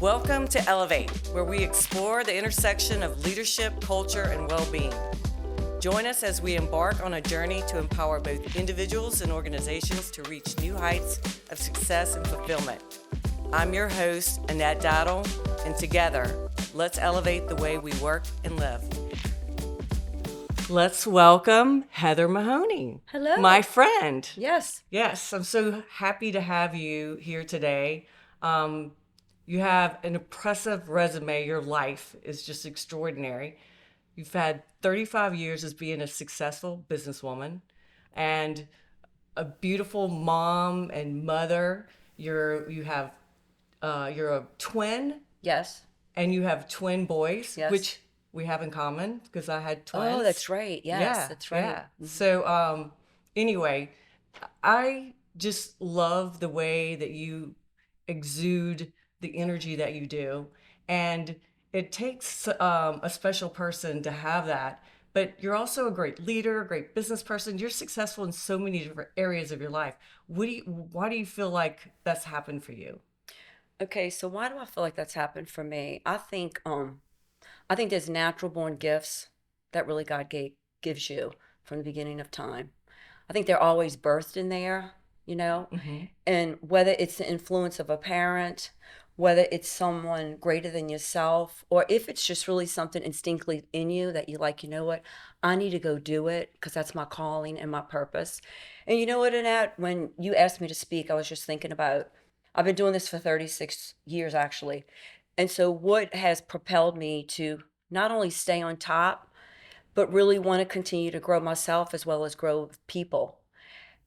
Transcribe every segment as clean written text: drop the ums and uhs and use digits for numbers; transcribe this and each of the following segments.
Welcome to Elevate, where we explore the intersection of leadership, culture, and well-being. Join us as we embark on a journey to empower both individuals and organizations to reach new heights of success and fulfillment. I'm your host, Annette Dowdle, and together, let's elevate the way we work and live. Let's welcome Heather Mahoney. Hello. My friend. Yes. Yes, I'm so happy to have you here today. You have an impressive resume. Your life is just extraordinary. You've had 35 years as being a successful businesswoman and a beautiful mom and mother. You're a twin. Yes. And you have twin boys, Yes. which we have in common because I had twins. Oh, that's right. Yes, Yeah, that's right. yeah. So anyway, I just love the way that you exude the energy that you do. And it takes a special person to have that. But you're also a great leader, a great business person. You're successful in so many different areas of your life. Why do you feel like that's happened for you? Okay, so why do I feel like that's happened for me? I think there's natural born gifts that really gives you from the beginning of time. I think they're always birthed in there, Mm-hmm. and whether it's the influence of a parent, whether it's someone greater than yourself, or if it's just really something instinctively in you that you like, you know what, I need to go do it because that's my calling and my purpose. And you know what, Annette, when you asked me to speak, I was just thinking about, I've been doing this for 36 years actually. And so what has propelled me to not only stay on top, but really want to continue to grow myself as well as grow people.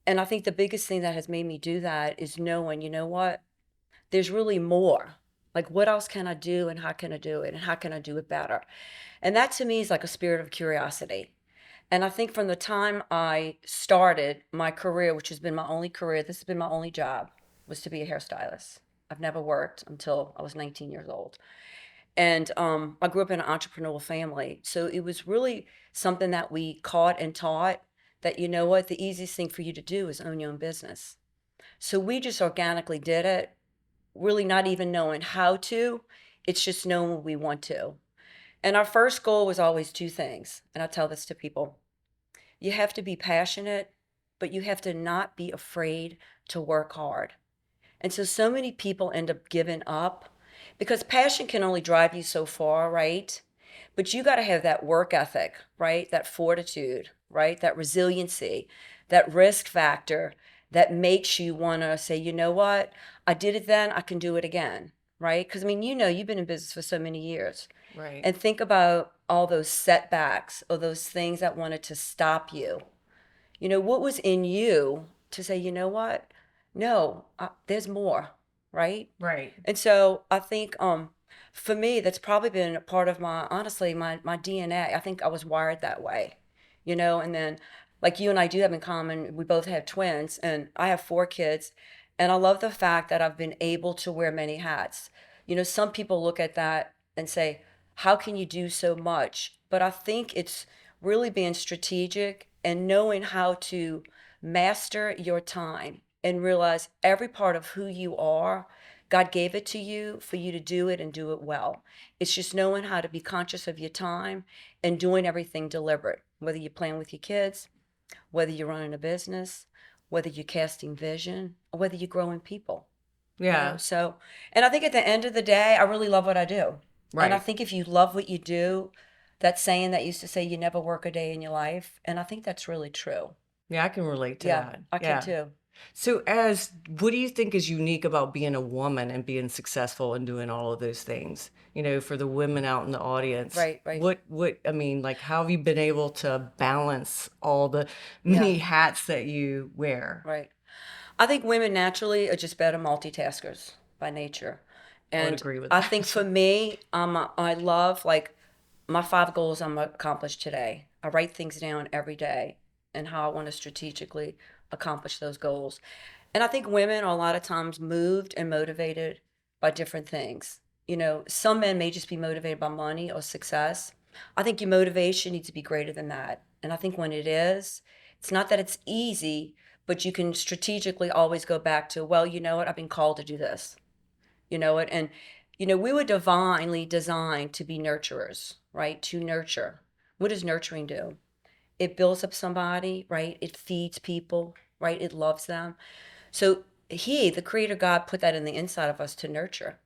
And I think the biggest thing that has made me do that is knowing, you know what, there's really more. Like, what else can I do and how can I do it and how can I do it better? And that to me is like a spirit of curiosity. And I think from the time I started my career, which has been my only career, this has been my only job, was to be a hairstylist. I've never worked until I was 19 years old. And I grew up in an entrepreneurial family. So it was really something that we caught and taught that, you know what, the easiest thing for you to do is own your own business. So we just organically did it, really not even knowing how to. It's just knowing we want to. And our first goal was always two things. And I tell this to people. You have to be passionate, but you have to not be afraid to work hard. And so many people end up giving up because passion can only drive you so far, right? But you got to have that work ethic, right? That fortitude, right? That resiliency, that risk factor that makes you want to say, you know what? I did it then, I can do it again, right? Because I mean, you've been in business for so many years. Right. And think about all those setbacks or those things that wanted to stop you. What was in you to say, you know what? No, there's more, right? Right. And so I think for me, that's probably been a part of honestly, my DNA. I think I was wired that way, and then like you and I do have in common, we both have twins and I have 4 kids. And I love the fact that I've been able to wear many hats. Some people look at that and say, how can you do so much? But I think it's really being strategic and knowing how to master your time and realize every part of who you are, God gave it to you for you to do it and do it well. It's just knowing how to be conscious of your time and doing everything deliberate, whether you're playing with your kids, whether you're running a business, whether you're casting vision, or whether you're growing people. Yeah. So, and I think at the end of the day, I really love what I do. Right. And I think if you love what you do, that saying that used to say you never work a day in your life. And I think that's really true. Yeah, I can relate to that. I can too. So what do you think is unique about being a woman and being successful and doing all of those things? For the women out in the audience. Right. How have you been able to balance all the many hats that you wear? Right. I think women naturally are just better multitaskers by nature. And I would agree with I that. think for me, I love like my 5 goals I'm accomplished today. I write things down every day and how I want to strategically accomplish those goals. And I think women are a lot of times moved and motivated by different things. Some men may just be motivated by money or success. I think your motivation needs to be greater than that. And I think when it is, it's not that it's easy, but you can strategically always go back to, well, you know what, I've been called to do this. And We were divinely designed to be nurturers, right? To nurture. What does nurturing do? It builds up somebody, right? It feeds people, right? It loves them. So he, the creator God, put that in the inside of us to nurture.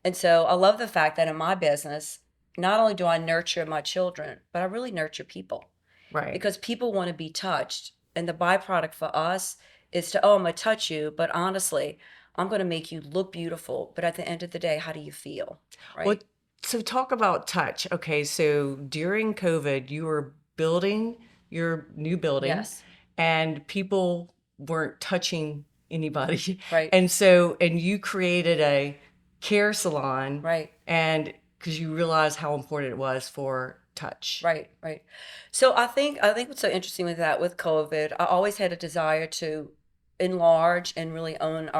And so I love the fact that in my business, not only do I nurture my children, but I really nurture people Right. because people want to be touched. And the byproduct for us is to, oh, I'm going to touch you. But honestly, I'm going to make you look beautiful. But at the end of the day, how do you feel? Well, Right? so talk about touch. Okay, so during COVID, you were building your new building Yes. and people weren't touching anybody. Right. And you created a care salon Right. and because you realized how important it was for touch. Right, right. So I think what's so interesting with that with COVID, I always had a desire to enlarge and really own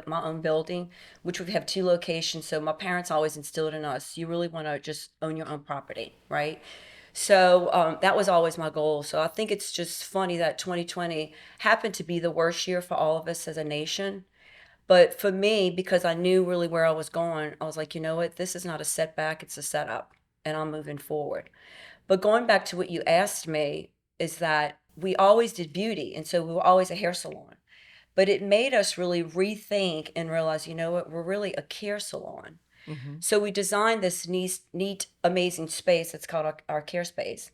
my own building, which we have two locations. So my parents always instilled in us, you really want to just own your own property, right? So that was always my goal. So I think it's just funny that 2020 happened to be the worst year for all of us as a nation. But for me, because I knew really where I was going, I was like, you know what? This is not a setback, it's a setup, and I'm moving forward. But going back to what you asked me, is that we always did beauty. And so we were always a hair salon. But it made us really rethink and realize, you know what, we're really a care salon. Hmm. So we designed this neat amazing space that's called our care space.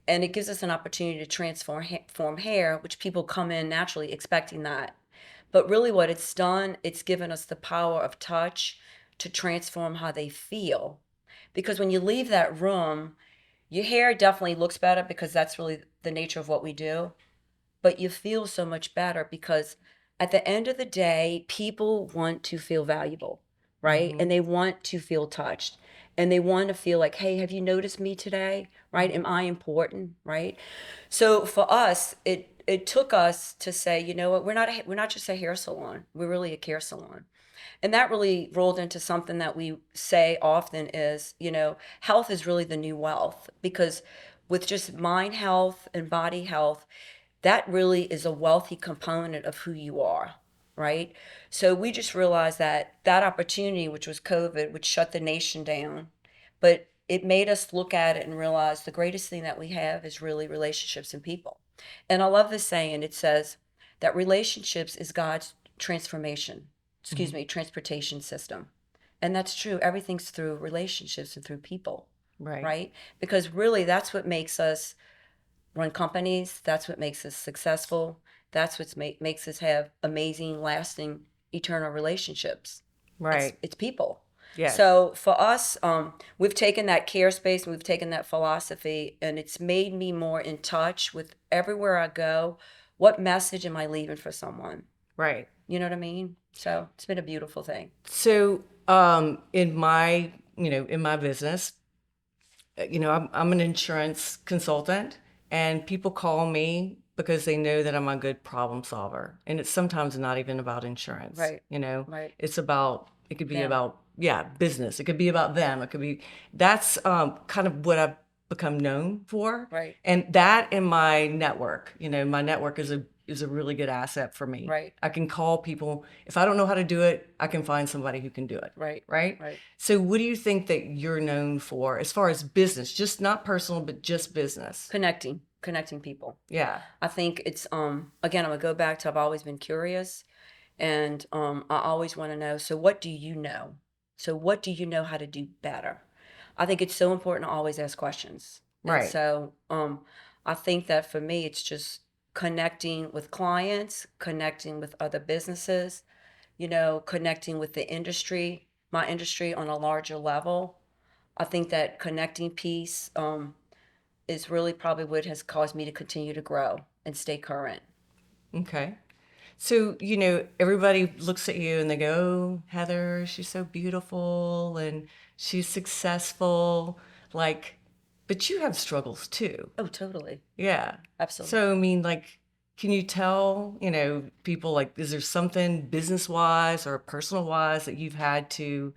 And it gives us an opportunity to transform hair, which people come in naturally expecting that. But really, what it's done, it's given us the power of touch to transform how they feel. Because when you leave that room, your hair definitely looks better because that's really the nature of what we do, but you feel so much better because at the end of the day, people want to feel valuable, right? Hmm. And they want to feel touched and they want to feel like, hey, have you noticed me today? Right? Am I important? Right? So for us, it took us to say, you know what, we're not just a hair salon. We're really a care salon. And that really rolled into something that we say often is, health is really the new wealth because with just mind health and body health, that really is a wealthy component of who you are, right? So we just realized that that opportunity, which was COVID, would shut the nation down, but it made us look at it and realize the greatest thing that we have is really relationships and people. And I love this saying. It says that relationships is God's transformation, excuse Hmm. me, transportation system. And that's true. Everything's through relationships and through people, Right. right? Because really that's what makes us run companies. That's what makes us successful. That's what makes us have amazing, lasting, eternal relationships. It's Right. it's people. Yes. So for us, we've taken that care space and we've taken that philosophy, and it's made me more in touch with everywhere I go. What message am I leaving for someone? Right. You know what I mean? So it's been a beautiful thing. So, in my business, I'm an insurance consultant and people call me because they know that I'm a good problem solver. And it's sometimes not even about insurance, Right. Right. it could be Them. about, yeah, business. It could be about them. That's kind of what I've become known for. Right. And that in my network, my network is a really good asset for me. Right. I can call people. If I don't know how to do it, I can find somebody who can do it. Right. Right. Right. So what do you think that you're known for as far as business, just not personal, but just business? Connecting people. Yeah. I think it's again, I'm gonna go back to I've always been curious and I always want to know, so what do you know? So what do you know how to do better? I think it's so important to always ask questions. And Right. so I think that for me it's just connecting with clients, connecting with other businesses, connecting with the industry, my industry on a larger level. I think that connecting piece is really probably what has caused me to continue to grow and stay current. Okay. So, everybody looks at you and they go, "Oh, Heather, she's so beautiful and she's successful." Like, but you have struggles too. Oh, totally. Yeah. So, I Absolutely. mean, like, can you tell, people like, is there something business wise or personal wise that you had to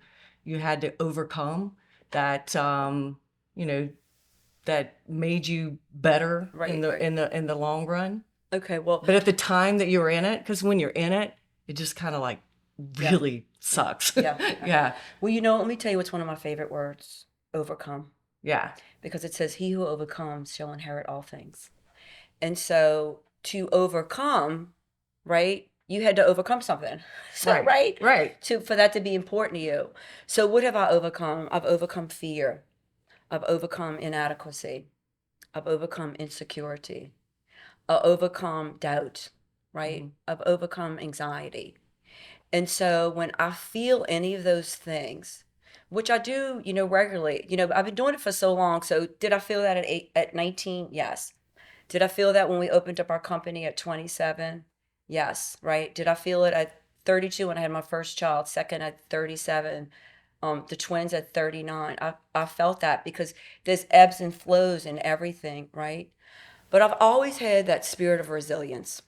overcome that, you know, that made you better in Right, the right. in the long run? Okay, well, But at the time that you were in it, because when you're in it, it just kind of like Yeah. really sucks. Yeah. Yeah. Well, let me tell you what's one of my favorite words: overcome. Yeah. Because it says, he who overcomes shall inherit all things. And so to overcome, right, you had to overcome something. So, Right. right, Right. for that to be important to you. So what have I overcome? I've overcome fear. I've overcome inadequacy. I've overcome insecurity. I've overcome doubt, right? Mhm. I've overcome anxiety. And so when I feel any of those things, which I do, regularly, I've been doing it for so long. So did I feel that at 19? Yes. Did I feel that when we opened up our company at 27? Yes, right? Did I feel it at 32 when I had my first child, second at 37, the twins at 39? I felt that because there's ebbs and flows in everything, right? But I've always had that spirit of resilience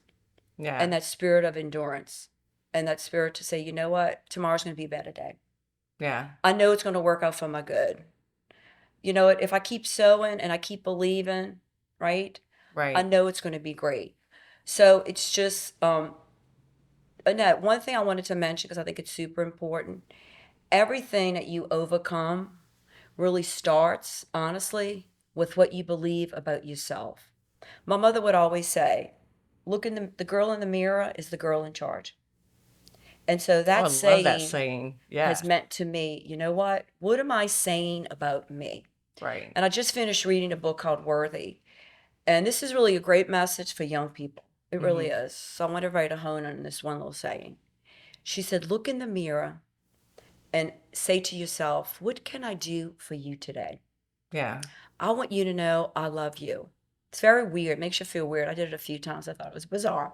Yeah. and that spirit of endurance and that spirit to say, you know what, tomorrow's going to be a better day. Yeah. I know it's going to work out for my good. You know what? If I keep sowing and I keep believing, right, I Right. know it's going to be great. So it's just, Annette, one thing I wanted to mention because I think it's super important. Everything that you overcome really starts, honestly, with what you believe about yourself. My mother would always say, look in the girl in the mirror is the girl in charge. And so Oh, I that love that saying saying. has Yeah. meant to me, you know what? What am I saying about me? Right. And I just finished reading a book called Worthy. And this is really a great message for young people. It really Hmm. is. So I want everybody to hone on this one little saying. She said, look in the mirror and say to yourself, what can I do for you today? Yeah. I want you to know I love you. It's very weird. It makes you feel weird. I did it a few times. I thought it was bizarre.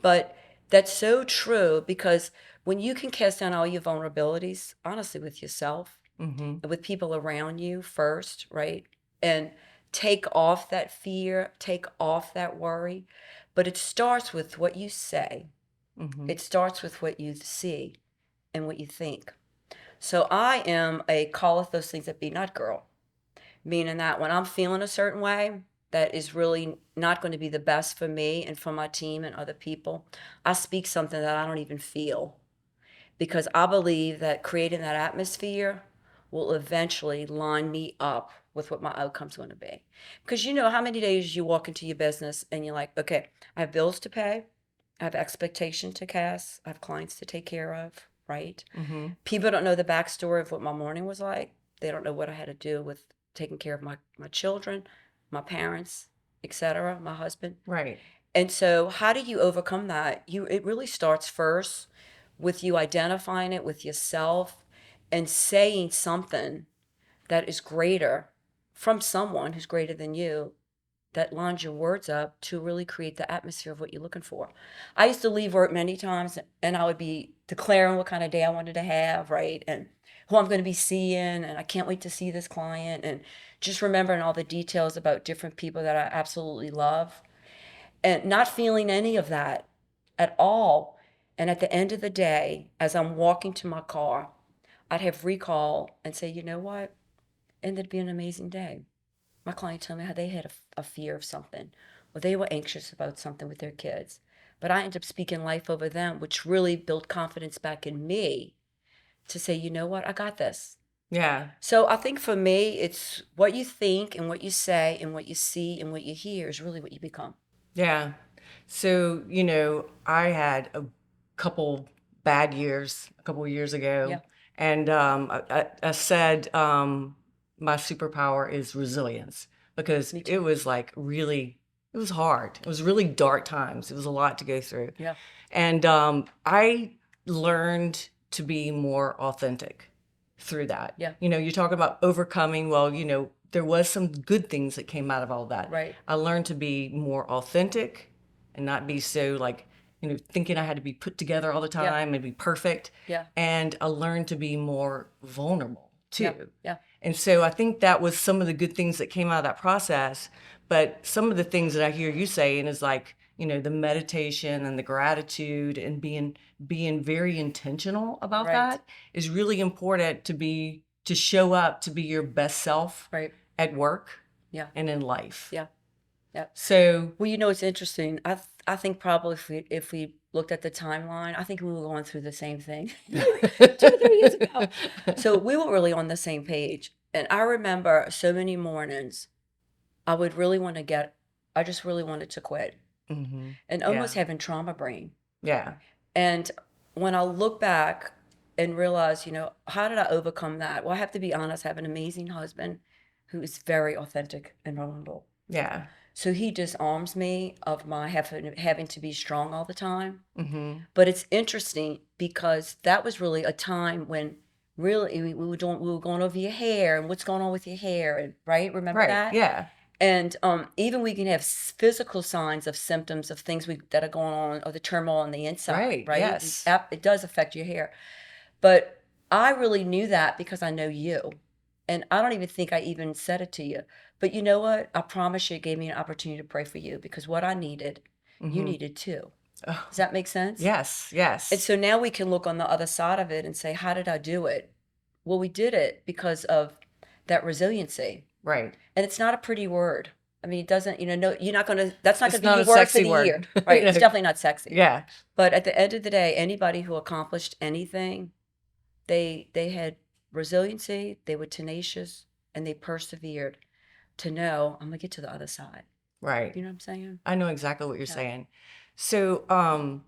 But that's so true because when you can cast down all your vulnerabilities, honestly, with yourself Hmm. and with people around you first, right? And take off that fear, take off that worry. But it starts with what you say, Hmm. it starts with what you see and what you think. So I am a calleth those things that be not girl, meaning that when I'm feeling a certain way that is really not going to be the best for me and for my team and other people, I speak something that I don't even feel because I believe that creating that atmosphere will eventually line me up with what my outcome's going to be. Because you know how many days you walk into your business and you're like, okay, I have bills to pay, I have expectation to cast, I have clients to take care of, right? Hmm. People don't know the backstory of what my morning was like. They don't know what I had to do with taking care of my children, my parents, etc., my husband. Right. And so how do you overcome that? It really starts first with you identifying it with yourself and saying something that is greater from someone who's greater than you that lines your words up to really create the atmosphere of what you're looking for. I used to leave work many times and I would be declaring what kind of day I wanted to have, right? And who I'm going to be seeing, and I can't wait to see this client, and just remembering all the details about different people that I absolutely love, and not feeling any of that at all. And at the end of the day, as I'm walking to my car, I'd have recall and say, you know what? Ended up being an amazing day. My client told me how they had a fear of something, or they were anxious about something with their kids. But I ended up speaking life over them, which really built confidence back in me to say, you know what, I got this. Yeah. So I think for me, it's what you think and what you say and what you see and what you hear is really what you become. Yeah. So, I had a couple bad years a couple of years Yeah, ago, and I said my superpower is resilience because me it too. was like really, it was hard. It was really dark times. It was a lot to go through. Yeah, And I learned to be more authentic through that. yeah, You're talking about overcoming. Well, there was some good things that came out of all that. right. I learned to be more authentic and not be so like, thinking I had to be put together all the Yeah, time and be perfect. yeah, And I learned to be more vulnerable yeah, too. yeah, And so I think that was some of the good things that came out of that process. But some of the things that I hear you saying is like, the meditation and the gratitude and being very intentional about right, that is really important to show up to be your best self right. at work Yeah, and in life. yeah. Yep. So, Well, it's interesting. I think probably if we looked at the timeline, I think we were going through the same thing 2 or 3 years ago. So we were really on the same page. And I remember so many mornings I would really want to I just really wanted to quit and almost yeah, having trauma brain. yeah, And when I look back and realize, how did I overcome that? Well, I have to be honest, I have an amazing husband who is very authentic and vulnerable. yeah. So he disarms me of my having to be strong all the time. Mm-hmm. But it's interesting because that was really a time when really we were going over your hair and what's going on with your hair, and right, remember Right. that? Yeah. And even we can have physical signs of symptoms of things that are going on, or the turmoil on the inside, Right. right? Yes. It does affect your hair. But I really knew that because I know you. And I don't even think I even said it to you. But you know what? I promise you, it gave me an opportunity to pray for you, because what I needed, you Mm-hmm. needed too. Oh, Does that make sense? yes. And Yes. so now we can look on the other side of it and say, how did I do it? Well, we did it because of that resiliency. Right. And it's not a pretty word. I mean, it doesn't, no, you're not going to, that's not It's going to be not your a word for sexy the year. word. Right. It's definitely not sexy. Yeah. But at the end of the day, anybody who accomplished anything, they had resiliency, they were tenacious, and they persevered to know, I'm going to get to the other side. Right. You know what I'm saying? I know exactly what you're Yeah. saying. So, on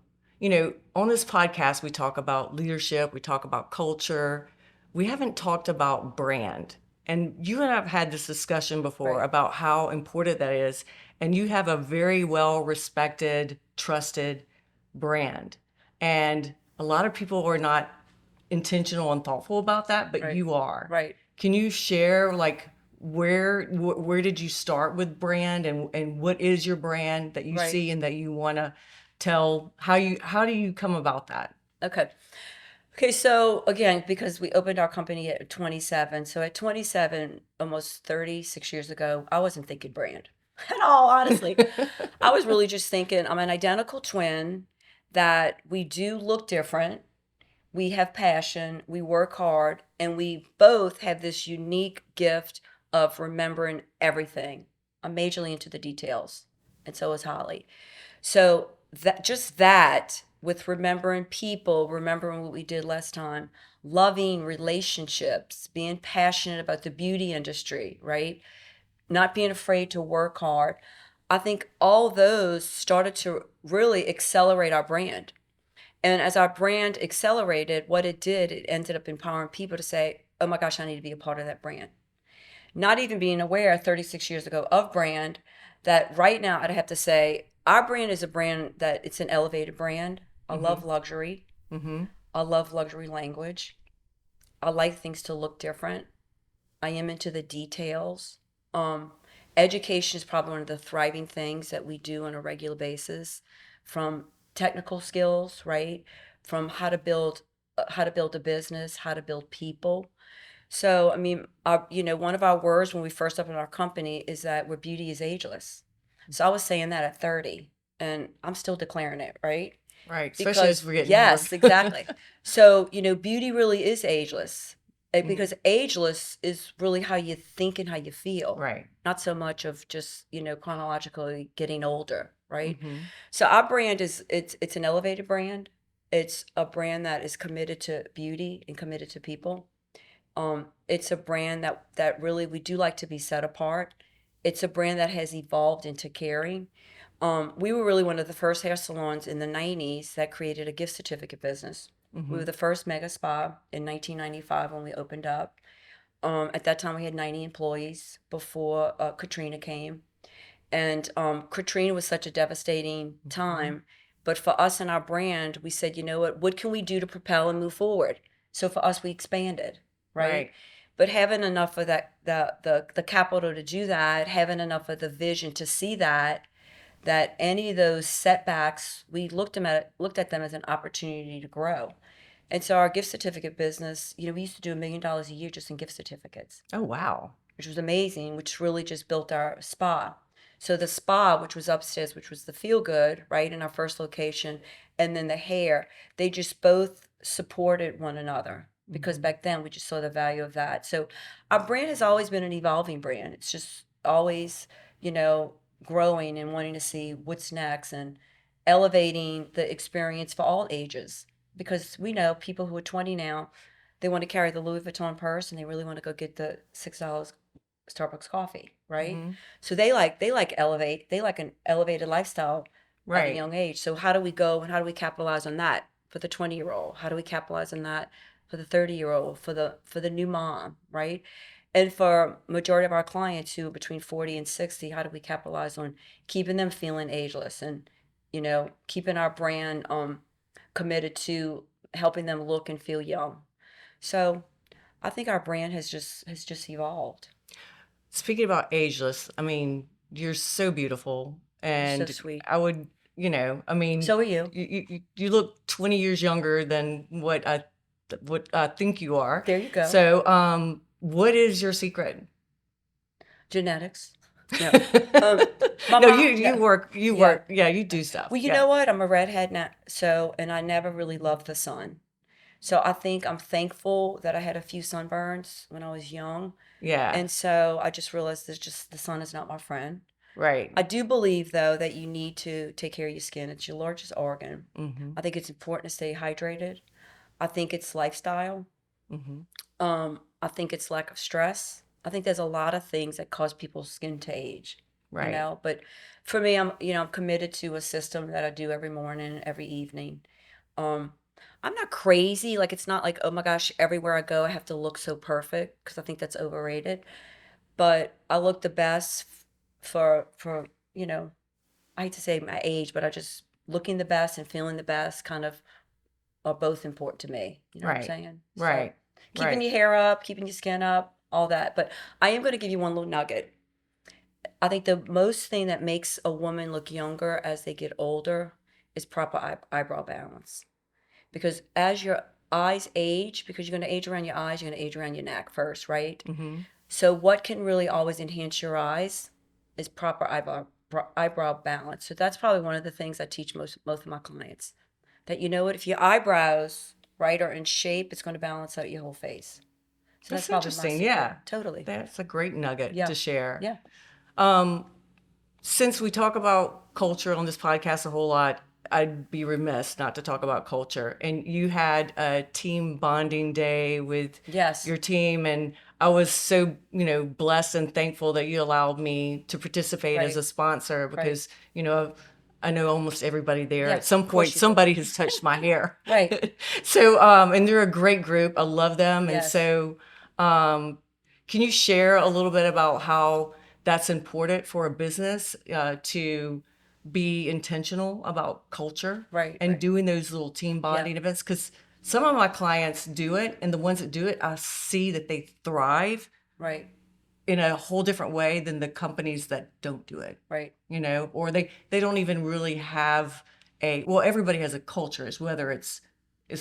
this podcast, we talk about leadership, we talk about culture. We haven't talked about brand. And you and I have had this discussion before Right. about how important that is. And you have a very well respected, trusted brand. And a lot of people are not intentional and thoughtful about that, but Right. you are. Right. Can you share like where did you start with brand, and what is your brand that you Right. see and that you want to tell, how do you come about that? Okay. Okay, so again, because we opened our company at 27, so at 27, almost 36 years ago, I wasn't thinking brand at all, honestly. I was really just thinking I'm an identical twin, that we do look different, we have passion, we work hard, and we both have this unique gift of remembering everything. I'm majorly into the details, and so is Holly. So that with remembering people, remembering what we did last time, loving relationships, being passionate about the beauty industry, right? Not being afraid to work hard. I think all those started to really accelerate our brand. And as our brand accelerated, what it did, it ended up empowering people to say, oh my gosh, I need to be a part of that brand. Not even being aware 36 years ago of brand, that right now I'd have to say our brand is a brand that it's an elevated brand. I Mm-hmm. love luxury. Mm-hmm. I love luxury language. I like things to look different. I am into the details. Um, Education is probably one of the thriving things that we do on a regular basis, from technical skills, right? From how to build a business, how to build people. So, I mean, one of our words when we first opened our company is that where beauty is ageless. So I was saying that at 30, and I'm still declaring it, right? Right, especially as Because we're getting older. yes, exactly. So, beauty really is ageless. Mhm. Because ageless is really how you think and how you feel, Right. not so much of just, chronologically getting older, right? Mm-hmm. So our brand it's an elevated brand. It's a brand that is committed to beauty and committed to people. It's a brand that really we do like to be set apart. It's a brand that has evolved into caring. We were really one of the first hair salons in the 90s that created a gift certificate business. We Mm-hmm. were the first mega spa in 1995 when we opened up. At that time, we had 90 employees before Katrina came. And Katrina was such a devastating Mm-hmm. time. But for us and our brand, we said, you know what can we do to propel and move forward? So for us, we expanded, right? Right. But having enough of that, the capital to do that, having enough of the vision to see that any of those setbacks, we looked at them as an opportunity to grow. And so our gift certificate business, we used to do $1 million a year just in gift certificates, Oh, wow. which was amazing, which really just built our spa. So the spa, which was upstairs, which was the feel good, right, in our first location, and then the hair, they just both supported one another, because Mm-hmm. back then we just saw the value of that. So our brand has always been an evolving brand. It's just always, you know, growing and wanting to see what's next and elevating the experience for all ages. Because we know people who are 20 now, they want to carry the Louis Vuitton purse and they really want to go get the $6 Starbucks coffee, right? Mm-hmm. So they like an elevated lifestyle at a Right. young age. So how do we go and how do we capitalize on that for the 20-year-old? How do we capitalize on that for the 30-year-old, for the new mom, right? And for majority of our clients who are between 40 and 60, how do we capitalize on keeping them feeling ageless and, keeping our brand committed to helping them look and feel young. So I think our brand has just evolved. Speaking about ageless, I mean, you're so beautiful, You're so and sweet. I would, I mean, So are you. you look 20 years younger than what I think you are. There you go. So, what is your secret? Genetics. No. My No, mom, you no. work, Yeah. yeah, you do stuff. Well, you Yeah. know what? I'm a redhead now, and I never really loved the sun. So I think I'm thankful that I had a few sunburns when I was young. Yeah. And so I just realized the sun is not my friend. Right. I do believe though that you need to take care of your skin. It's your largest organ. Mm-hmm. I think it's important to stay hydrated. I think it's lifestyle. Mm-hmm. I think it's lack of stress. I think there's a lot of things that cause people's skin to age, Right. But for me, I'm committed to a system that I do every morning, every evening. Um, I'm not crazy. Like, it's not like, oh my gosh, everywhere I go, I have to look so perfect because I think that's overrated. But I look the best for, I hate to say my age, but I just looking the best and feeling the best kind of are both important to me. You know what I'm Right. saying? So Right. keeping Right. your hair up, keeping your skin up, all that. But I am going to give you one little nugget. I think the most thing that makes a woman look younger as they get older is proper eyebrow balance. Because as your eyes age, because you're going to age around your eyes, you're going to age around your neck first, right? Mm-hmm. So what can really always enhance your eyes is proper eyebrow balance. So that's probably one of the things I teach most of my clients. That you know what, if your eyebrows, right, are in shape, it's going to balance out your whole face. So that's That's probably my interesting. secret. Yeah. Totally. That's a great nugget Yeah. to share. Yeah. Um, since we talk about culture on this podcast a whole lot, I'd be remiss not to talk about culture. And you had a team bonding day with Yes. your team, and I was so, blessed and thankful that you allowed me to participate as Right. a sponsor Right. because, I know almost everybody there. Yeah. At some Of course point, you do. somebody has touched my hair. Right. So, and they're a great group. I love them. And Yes. so, um, can you share a little bit about how that's important for a business to be intentional about culture Right. and Right. doing those little team Yeah. bonding events? Because some of my clients do it, and the ones that do it, I see that they thrive Right. in a whole different way than the companies that don't do it, Right. or they don't even really have well, everybody has a culture, it's whether it's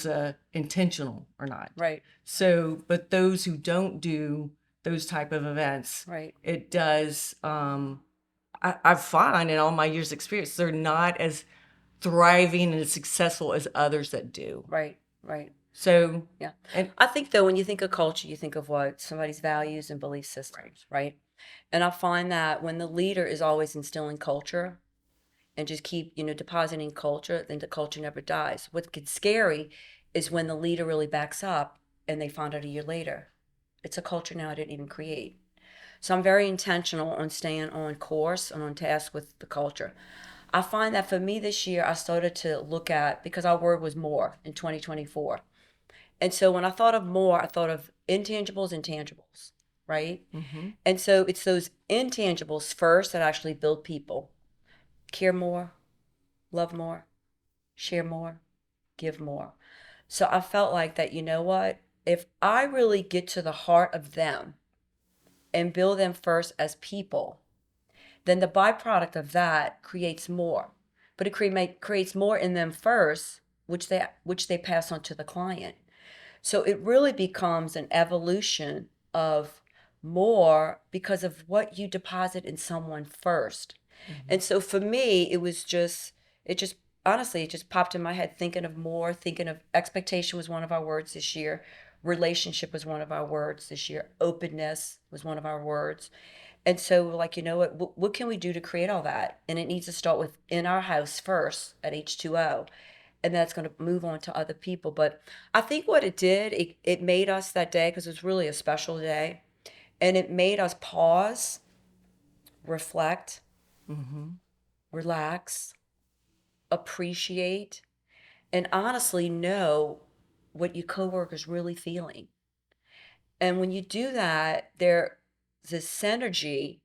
a intentional or not. Right. So, but those who don't do those type of events, Right. it does, I find in all my years experience, they're not as thriving and as successful as others that do. Right. Right. So, Yeah. and I think though, when you think of culture, you think of what? Somebody's values and belief right, systems, right? And I find that when the leader is always instilling culture and just keep, depositing culture, then the culture never dies. What gets scary is when the leader really backs up and they find out a year later. It's a culture now I didn't even create. So I'm very intentional on staying on course and on task with the culture. I find that for me this year, I started to look at, because our word was more in 2024. And so when I thought of more, I thought of intangibles and tangibles, right? mm-hmm, And so it's those intangibles first that actually build people. Care more, love more, share more, give more. So I felt like that, you know what? If I really get to the heart of them and build them first as people, then the byproduct of that creates more. But it creates more in them first, which they pass on to the client. So it really becomes an evolution of more because of what you deposit in someone first. mm-hmm. And so for me, it just, honestly, it just popped in my head thinking of more, thinking of expectation was one of our words this year. Relationship was one of our words this year. Openness was one of our words. And so we're like, you know what can we do to create all that? And it needs to start with in our house first at H2O. And that's going to move on to other people. But I think what it did, it made us that day, because it was really a special day. And it made us pause, reflect, relax, appreciate, and honestly know what your coworker's really feeling. And when you do that, there's this synergy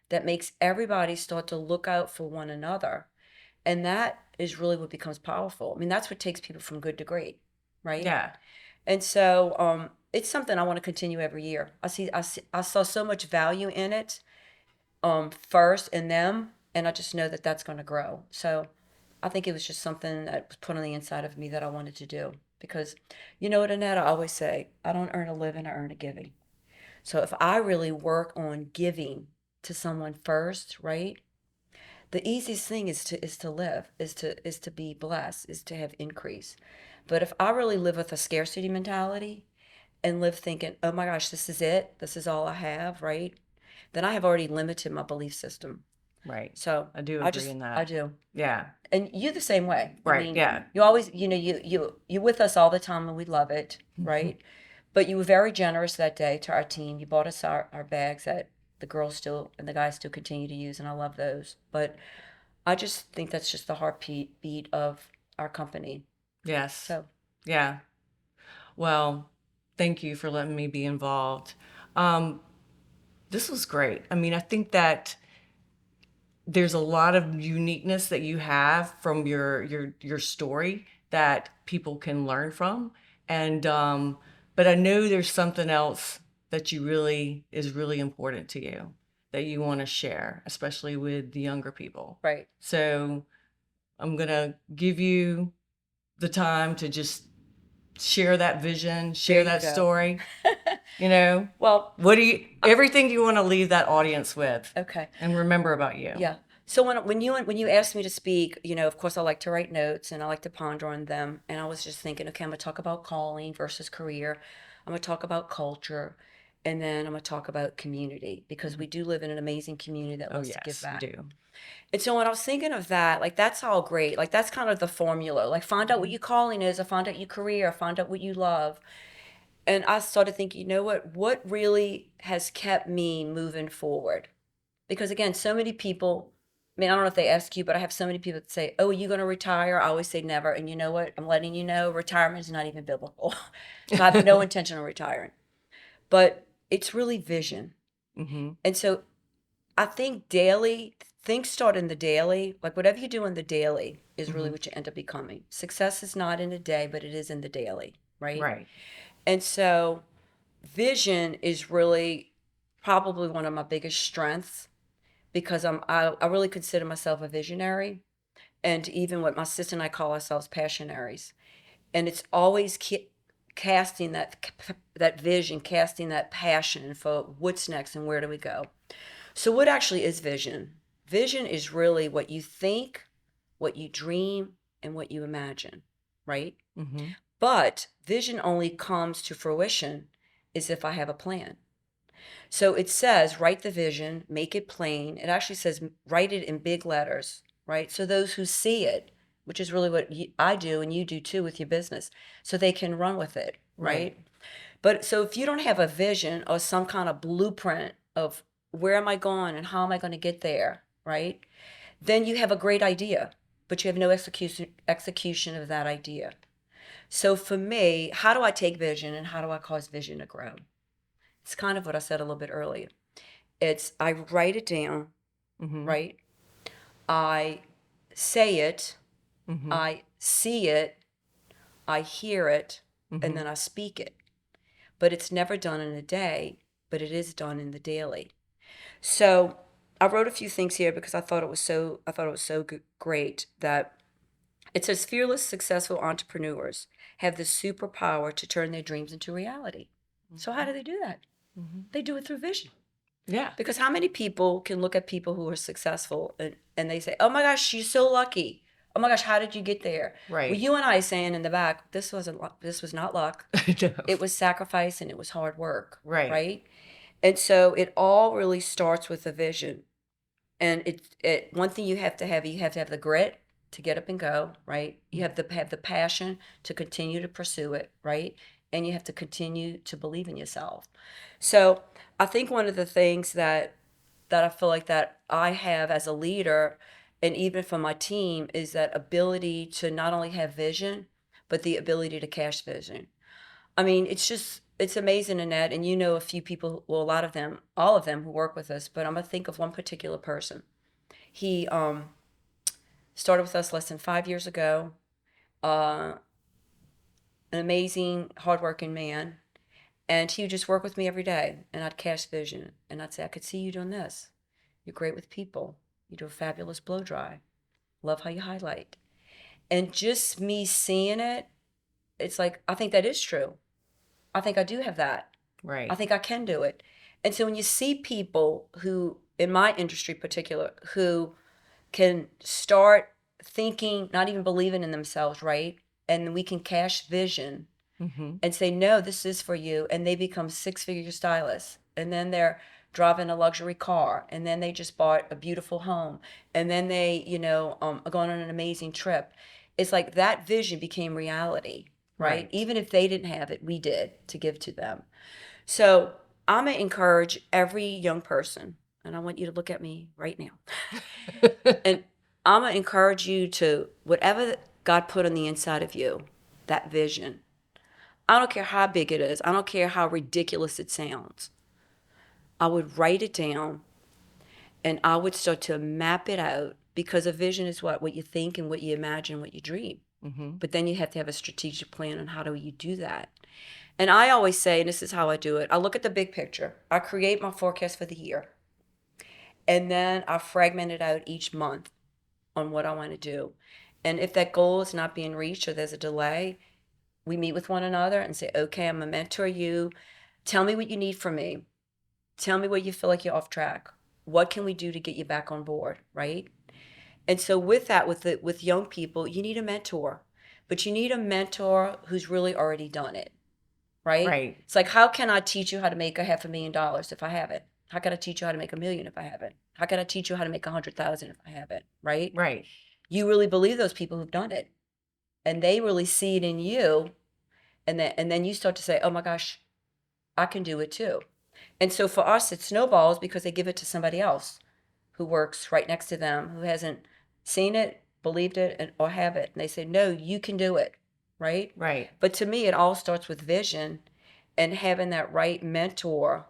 that makes everybody start to look out for one another. And that is really what becomes powerful. I mean, that's what takes people from good to great, right? Yeah. And so it's something I want to continue every year. I saw so much value in it first in them, and I just know that that's going to grow. So I think it was just something that was put on the inside of me that I wanted to do. Because you know what, Annette, I always say, I don't earn a living, I earn a giving. So if I really work on giving to someone first, right? The easiest thing is to live, is to be blessed, is to have increase. But if I really live with a scarcity mentality and live thinking, oh my gosh, this is it, this is all I have, right? Then I have already limited my belief system. Right. So I do I agree just in I that. do. Yeah. And you the same way. I Right. mean, Yeah. you always, you're with us all the time and we love it, right? But you were very generous that day to our team. You bought us our bags that the girls still and the guys still continue to use, and I love those. But I just think that's just the heartbeat beat of our company. Yes. So Yeah. Well, thank you for letting me be involved. Um, this was great. I mean, I think that there's a lot of uniqueness that you have from your story that people can learn from, and but I know there's something else that you really is really important to you that you want to share, especially with the younger people. right. So I'm gonna give you the time to just share that vision, There share you that go. story. You know, Well, what do you everything you want to leave that audience with okay. and remember about you? Yeah. So when you asked me to speak, of course I like to write notes and I like to ponder on them. And I was just thinking, okay, I'm gonna talk about calling versus career. I'm gonna talk about culture, and then I'm gonna talk about community, because we do live in an amazing community that Oh wants to give yes, we back. do. And so when I was thinking of that, like that's all great. Like that's kind of the formula. Like find out what your calling is, or find out your career, or find out what you love. And I started thinking, you know what really has kept me moving forward? Because again, so many people, I mean, I don't know if they ask you, but I have so many people that say, oh, are you going to retire? I always say never. And you know what? I'm letting you know retirement is not even biblical. So I have no intention of retiring. But it's really vision. Mm-hmm. And so I think daily, things start in the daily. Like whatever you do in the daily is really Mm-hmm. what you end up becoming. Success is not in a day, but it is in the daily, right? Right. And so vision is really probably one of my biggest strengths, because I really consider myself a visionary, and even what my sister and I call ourselves passionaries. And it's always casting that vision, casting that passion for what's next and where do we go. So what actually is vision? Vision is really what you think, what you dream, and what you imagine, right? Mm-hmm. But vision only comes to fruition is if I have a plan. So it says, write the vision, make it plain. It actually says, write it in big letters, right? So those who see it, which is really what I do and you do too with your business, so they can run with it, Right. right? But so if you don't have a vision or some kind of blueprint of where am I going and how am I going to get there, right? Then you have a great idea, but you have no execution of that idea. So for me, how do I take vision and how do I cause vision to grow? It's kind of what I said a little bit earlier. It's I write it down, Mm-hmm. right? I say it, Mm-hmm. I see it, I hear it, and Mm-hmm. then I speak it. But it's never done in a day, but it is done in the daily. So I wrote a few things here because I thought it was so great that it says fearless, successful entrepreneurs have the superpower to turn their dreams into reality. So how do they do that? Mm-hmm. They do it through vision. Yeah. Because how many people can look at people who are successful and they say, oh my gosh, you're so lucky. oh my gosh, how did you get there? Well, Right. you and I saying in the back, this was not luck. No. It was sacrifice and it was hard work, Right. right? And so it all really starts with a vision. And it one thing you have to have the grit to get up and go, right? You have to have the passion to continue to pursue it, right? And you have to continue to believe in yourself. So I think one of the things that I feel like that I have as a leader, and even for my team, is that ability to not only have vision, but the ability to cash vision. I mean, it's amazing, Annette, and you know a few people, well, a lot of them, all of them who work with us, but I'm gonna think of one particular person. He started with us less than 5 years ago. Uh, an amazing, hardworking man, and he would just work with me every day, and I'd cast vision, and I'd say, I could see you doing this. You're great with people. You do a fabulous blow dry. Love how you highlight. And just me seeing it, it's like I think that is true. I think I do have that. I Right. think I can do it. And so when you see people who, in my industry particular, who can start thinking, not even believing in themselves, right? And we can cash vision Mm-hmm. and say, no, this is for you. And they become six-figure stylists. And then they're driving a luxury car. And then they just bought a beautiful home. And then they, are going on an amazing trip. It's like that vision became reality, right? Right. Even if they didn't have it, we did to give to them. So I'm going to encourage every young person, and I want you to look at me right now. And I'm going to encourage you to, whatever God put on the inside of you, that vision. I don't care how big it is. I don't care how ridiculous it sounds. I would write it down and I would start to map it out, because a vision is what? What you think and what you imagine, what you dream. Mm-hmm. But then you have to have a strategic plan on how do you do that. And I always say, and this is how I do it, I look at the big picture. I create my forecast for the year. And then I fragment it out each month on what I want to do. And if that goal is not being reached or there's a delay, we meet with one another and say, okay, I'm going to mentor you. Tell me what you need from me. Tell me where you feel like you're off track. What can we do to get you back on board, right? And so with that, with young people, you need a mentor, but you need a mentor who's really already done it, right? Right. It's like, how can I teach you how to make $500,000 if I haven't? How can I teach you how to make $1 million if I haven't? How can I teach you how to make 100,000 if I haven't? Right? Right. You really believe those people who've done it, and they really see it in you, and then you start to say, oh my gosh, I can do it too. And so for us, it snowballs because they give it to somebody else who works right next to them, who hasn't seen it, believed it, or have it. And they say, no, you can do it, right? Right. But to me, it all starts with vision and having that right mentor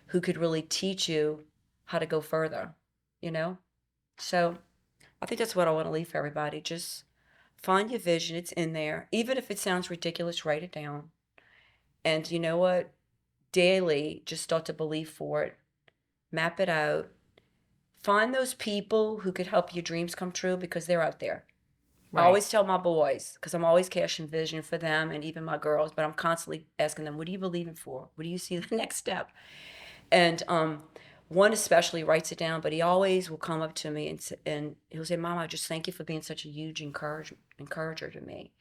who could really teach you how to go further, you know? So I think that's what I want to leave for everybody. Just find your vision. It's in there. Even if it sounds ridiculous, write it down. And you know what? Daily, just start to believe for it. Map it out. Find those people who could help your dreams come true, because they're out there. I Right. always tell my boys, because I'm always cashing vision for them and even my girls, but I'm constantly asking them, what do you believe in for? What do you see the next step? And one especially writes it down, but he always will come up to me and he'll say, Mom, I just thank you for being such a huge encourager to me.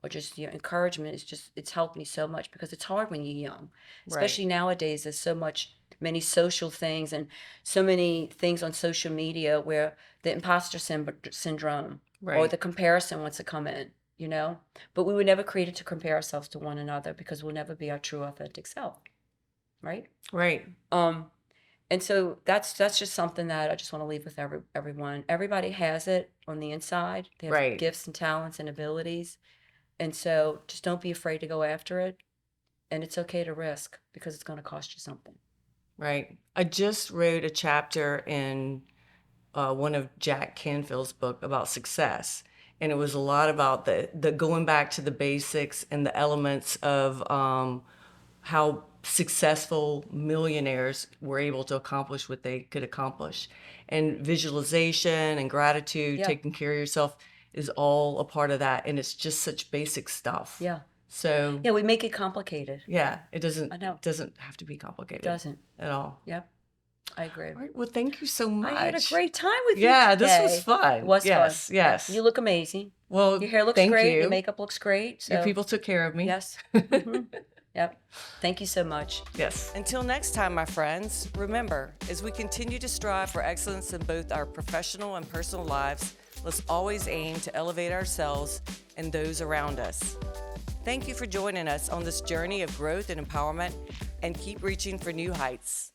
Or just your encouragement is just, it's helped me so much, because it's hard when you're young, Right. especially nowadays. There's so many social things and so many things on social media where the imposter syndrome or Right. the comparison wants to come in, but we were never created to compare ourselves to one another, because we'll never be our true authentic self, right? Right. um and so that's just something that I just want to leave with everyone. Everybody has it on the inside. They have Right. gifts and talents and abilities, and so just don't be afraid to go after it. And it's okay to risk, because it's going to cost you something. Right. I just wrote a chapter in one of Jack Canfield's book about success, and it was a lot about the going back to the basics and the elements of how successful millionaires were able to accomplish what they could accomplish, and visualization and gratitude, Yeah. taking care of yourself is all a part of that, and it's just such basic stuff. Yeah. So Yeah, we make it complicated. yeah, it I know. doesn't have to be It complicated doesn't. at all. Yep. I agree. All right. Well, thank you so much. I had a great time with you Yeah, today. this was fun. It was Yes, fun. Yeah. yes. You look amazing. Well, Your hair looks thank great. Your you. makeup looks great. Your So people took care of me. yes. Yep. Thank you so much. Yes. Until next time, my friends, remember, as we continue to strive for excellence in both our professional and personal lives, let's always aim to elevate ourselves and those around us. Thank you for joining us on this journey of growth and empowerment, and keep reaching for new heights.